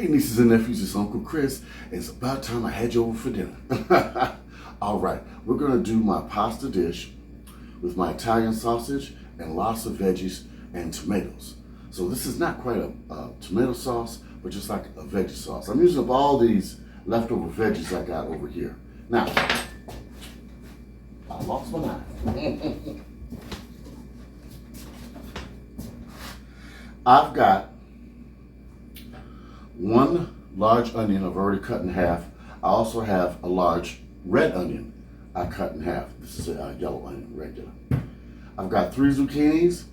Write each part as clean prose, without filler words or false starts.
Hey nieces and nephews, it's Uncle Chris. It's about time I had you over for dinner. All right, we're gonna do my pasta dish with my Italian sausage and lots of veggies and tomatoes. So this is not quite a tomato sauce, but just like a veggie sauce. I'm using up all these leftover veggies I got over here. Now, I lost my knife. I've got one large onion I've already cut in half. I also have a large red onion I cut in half. This is a yellow onion, regular. I've got 3 zucchinis.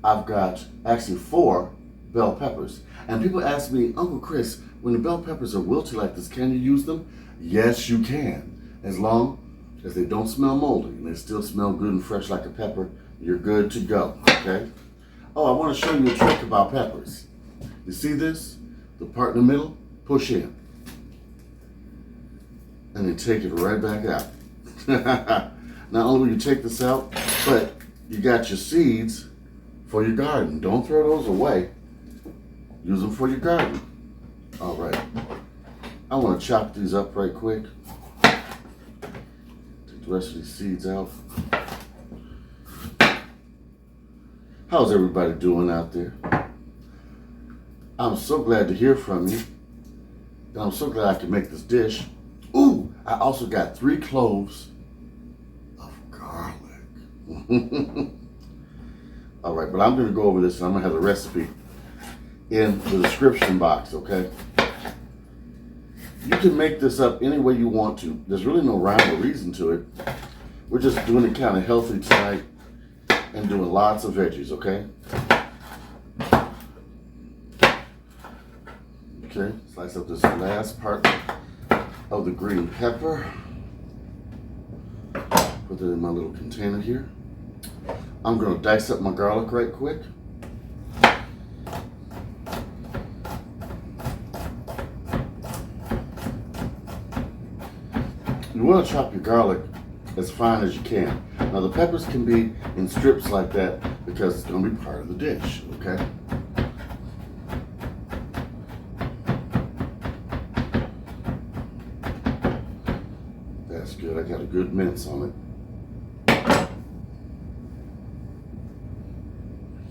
I've got actually 4 bell peppers. And people ask me, Uncle Chris, when the bell peppers are wilted like this, can you use them? Yes, you can. As long as they don't smell moldy and they still smell good and fresh like a pepper, you're good to go, okay? Oh, I want to show you a trick about peppers. You see this? The part in the middle, push in. And then take it right back out. Not only will you take this out, but you got your seeds for your garden. Don't throw those away. Use them for your garden. All right. I want to chop these up right quick. Take the rest of these seeds out. How's everybody doing out there? I'm so glad to hear from you. And I'm so glad I can make this dish. Ooh, I also got 3 cloves of garlic. All right, but I'm going to go over this and I'm going to have the recipe in the description box, okay? You can make this up any way you want to. There's really no rhyme or reason to it. We're just doing it kind of healthy tonight and doing lots of veggies, okay? Okay, slice up this last part of the green pepper. Put it in my little container here. I'm gonna dice up my garlic right quick. You wanna chop your garlic as fine as you can. Now the peppers can be in strips like that because it's gonna be part of the dish, okay? That's good, I got a good mince on it.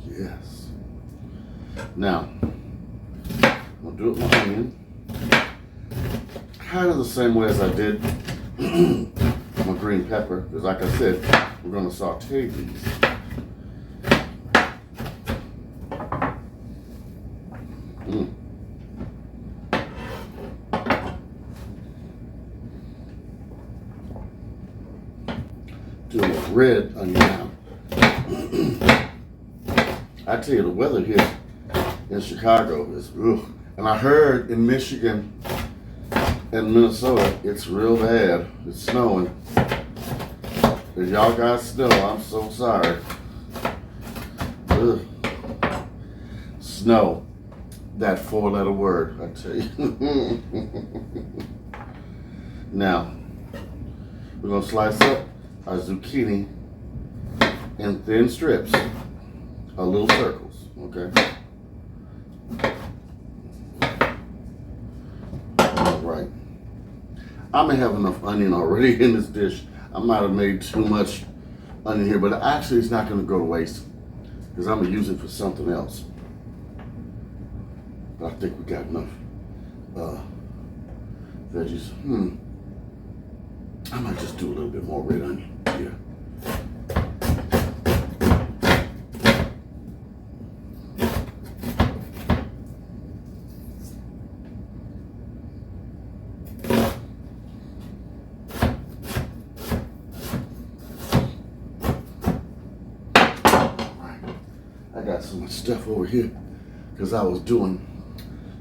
Yes. Now, I'm gonna do it with my onion. Kind of the same way as I did my green pepper, because like I said, we're going to saute these. Do a red onion now. I tell you, the weather here in Chicago is, ugh. And I heard in Michigan and Minnesota, it's real bad. It's snowing. If y'all got snow, I'm so sorry. Ugh. Snow, that 4-letter word, I tell you. Now, we're gonna slice up our zucchini in thin strips, little circles, okay? All right. I may have enough onion already in this dish. I might have made too much onion here, but actually it's not going to go to waste because I'm going to use it for something else. But I think we got enough veggies. I might just do a little bit more red onion here. I got so much stuff over here because I was doing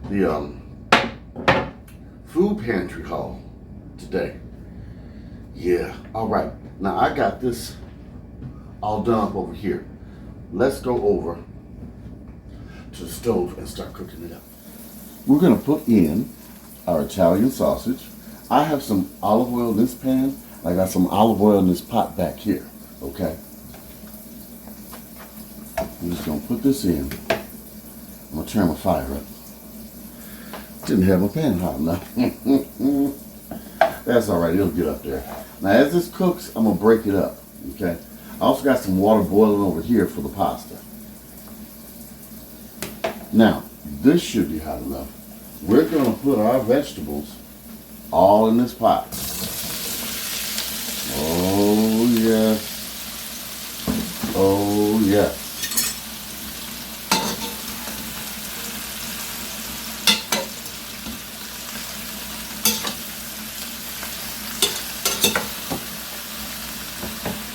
the food pantry haul today. Yeah, all right. Now I got this all done up over here. Let's go over to the stove and start cooking it up. We're gonna put in our Italian sausage. I have some olive oil in this pan. I got some olive oil in this pot back here, okay? I'm just gonna put this in. I'm gonna turn my fire up. Didn't have my pan hot enough. That's all right, it'll get up there. Now as this cooks, I'm gonna break it up, okay? I also got some water boiling over here for the pasta. Now, this should be hot enough. We're gonna put our vegetables all in this pot. Oh yes. Oh yes.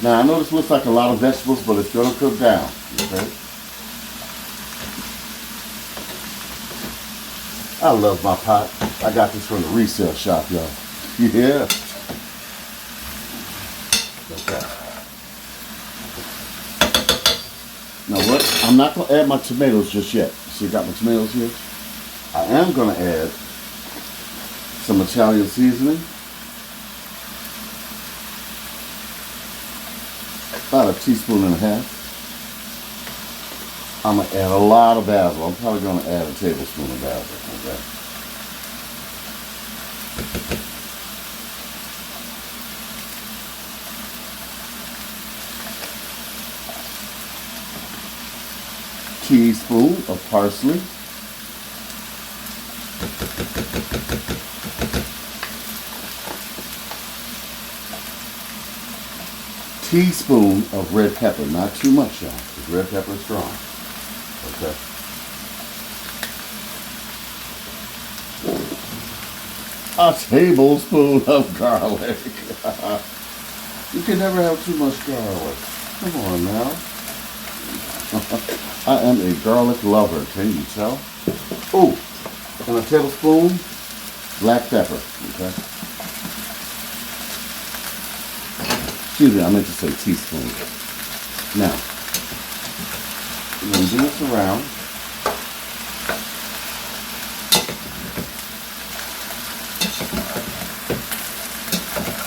Now I know this looks like a lot of vegetables, but it's gonna cook down, okay? I love my pot. I got this from the resale shop, y'all. Yeah. Okay. Now what? I'm not gonna add my tomatoes just yet. See, I got my tomatoes here. I am gonna add some Italian seasoning. About a teaspoon and a half. I'm gonna add a lot of basil. I'm probably gonna add a tablespoon of basil. Okay. Teaspoon of parsley. Teaspoon of red pepper, not too much, y'all, because red pepper is strong. Okay. A tablespoon of garlic. You can never have too much garlic. Come on now. I am a garlic lover, can you tell? Oh, and a tablespoon black pepper. Okay. Excuse me, I meant to say teaspoon. Now, we're going to do this around.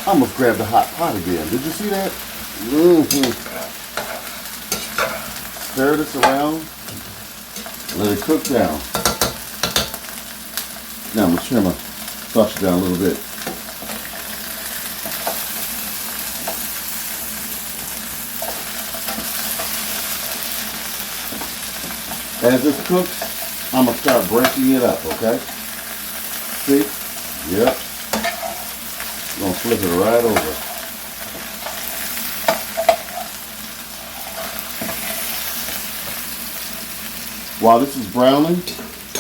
I almost grabbed the hot pot again. Did you see that? Stir this around. Let it cook down. Now I'm going to turn my sauce down a little bit. As this cooks, I'm going to start breaking it up, okay? See? Yep. I'm going to flip it right over. While this is browning,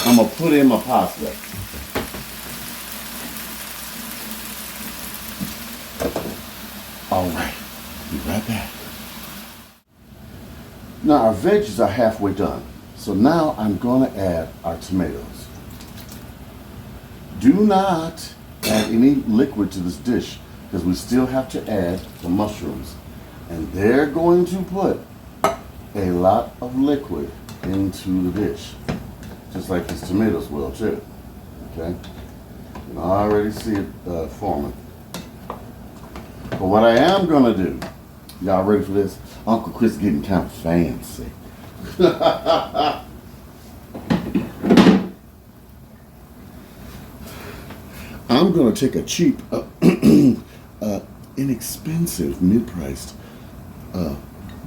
I'm going to put in my pasta. All right. Be right back. Now our veggies are halfway done. So now I'm going to add our tomatoes. Do not add any liquid to this dish because we still have to add the mushrooms. And they're going to put a lot of liquid into the dish, just like these tomatoes will too. Okay? You can already see it forming. But what I am going to do, y'all ready for this? Uncle Chris getting kind of fancy. I'm going to take a cheap, inexpensive, mid-priced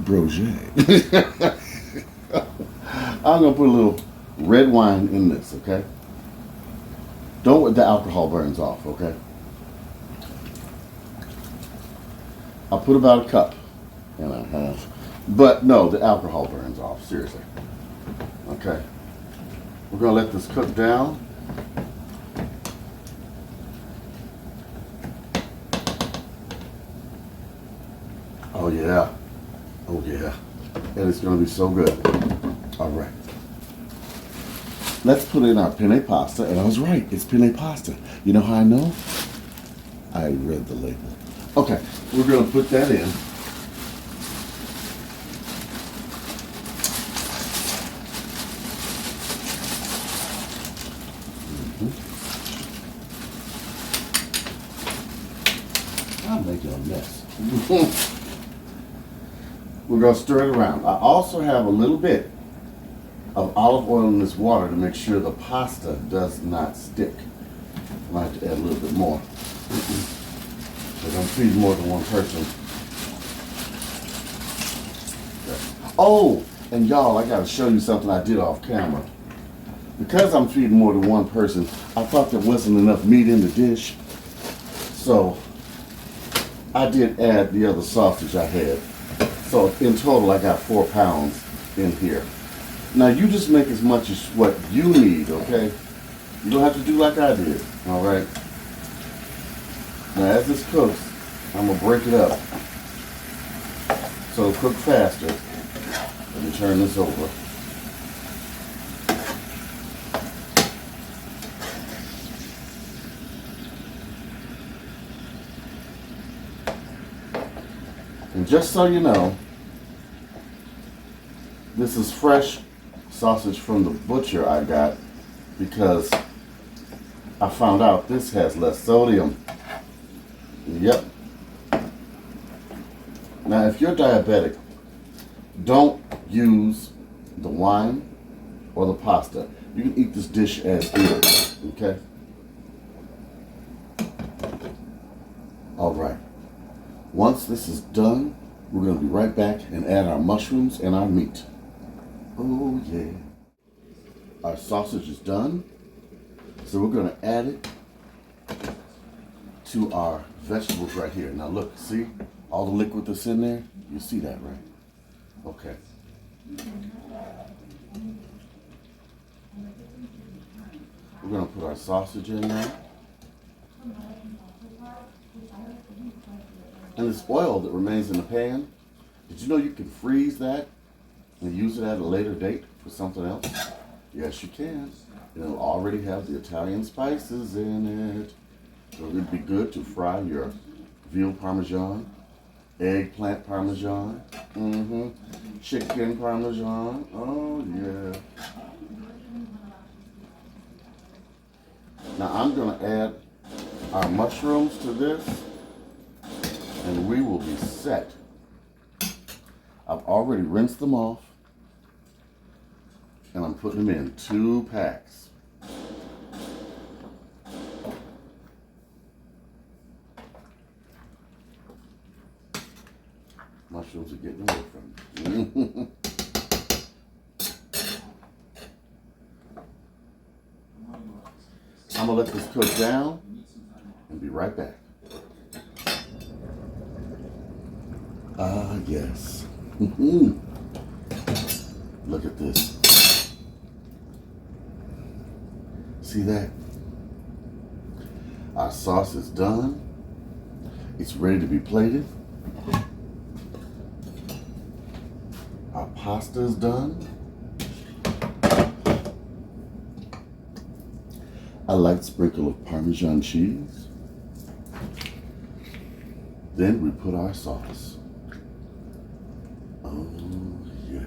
brochet. I'm going to put a little red wine in this, okay? Don't let the alcohol burns off, okay? I'll put about a cup and a half. But no, the alcohol burns off, seriously. Okay. We're going to let this cook down. Oh yeah. Oh yeah. And it's going to be so good. All right. Let's put in our penne pasta. And I was right, it's penne pasta. You know how I know? I read the label. Okay, we're going to put that in. I'm making a mess. We're going to stir it around. I also have a little bit of olive oil in this water to make sure the pasta does not stick. I might have to add a little bit more because I'm feeding more than one person. Okay. Oh, and y'all, I got to show you something I did off camera. Because I'm feeding more than one person, I thought there wasn't enough meat in the dish. So I did add the other sausage I had. So in total, I got 4 pounds in here. Now you just make as much as what you need, okay? You don't have to do like I did, all right? Now as this cooks, I'm gonna break it up so it'll cook faster. Let me turn this over. And just so you know, this is fresh sausage from the butcher I got because I found out this has less sodium. Yep. Now, if you're diabetic, don't use the wine or the pasta. You can eat this dish as is, okay? All right. Once this is done, we're going to be right back and add our mushrooms and our meat. Oh, yeah. Our sausage is done. So we're going to add it to our vegetables right here. Now look, see all the liquid that's in there? You see that, right? Okay. We're going to put our sausage in there. And this oil that remains in the pan, did you know you can freeze that and use it at a later date for something else? Yes, you can. And it'll already have the Italian spices in it. So it'd be good to fry your veal parmesan, eggplant parmesan, chicken parmesan. Oh, yeah. Now I'm going to add our mushrooms to this, and we will be set. I've already rinsed them off, and I'm putting them in 2 packs. Mushrooms are getting away from me. I'm gonna let this cook down and be right back. Ah, yes. Look at this. See that? Our sauce is done. It's ready to be plated. Our pasta is done. A light sprinkle of Parmesan cheese. Then we put our sauce. Oh, yeah.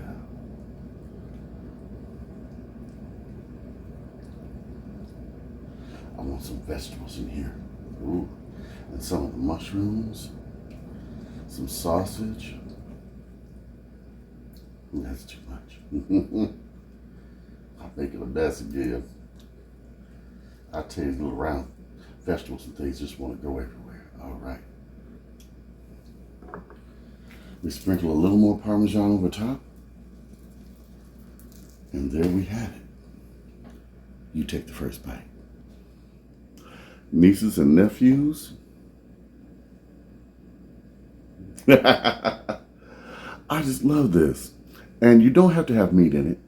I want some vegetables in here. Ooh. And some of the mushrooms. Some sausage. Ooh, that's too much. I'll make it a mess again. I tell you, little round vegetables and things just want to go everywhere. All right. We sprinkle a little more Parmesan over top. And there we have it. You take the first bite. Nieces and nephews. I just love this. And you don't have to have meat in it.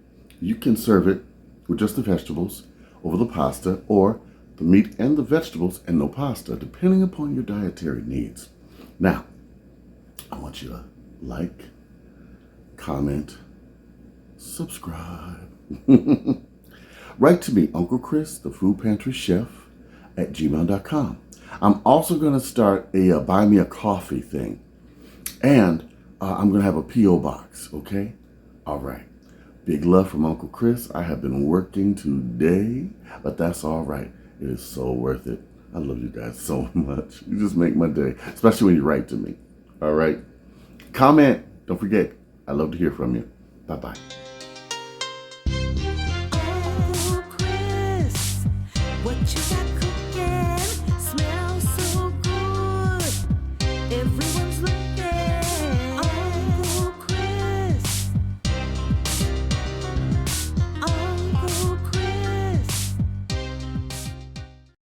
You can serve it with just the vegetables over the pasta, or the meat and the vegetables and no pasta, depending upon your dietary needs. Now, I want you to like, comment, subscribe. Write to me, Uncle Chris, the Food Pantry Chef, at gmail.com. I'm also going to start a buy me a coffee thing. And I'm going to have a P.O. box, okay? All right. Big love from Uncle Chris. I have been working today, but that's all right. It is so worth it. I love you guys so much. You just make my day, especially when you write to me. All right. Comment. Don't forget. I love to hear from you. Bye-bye.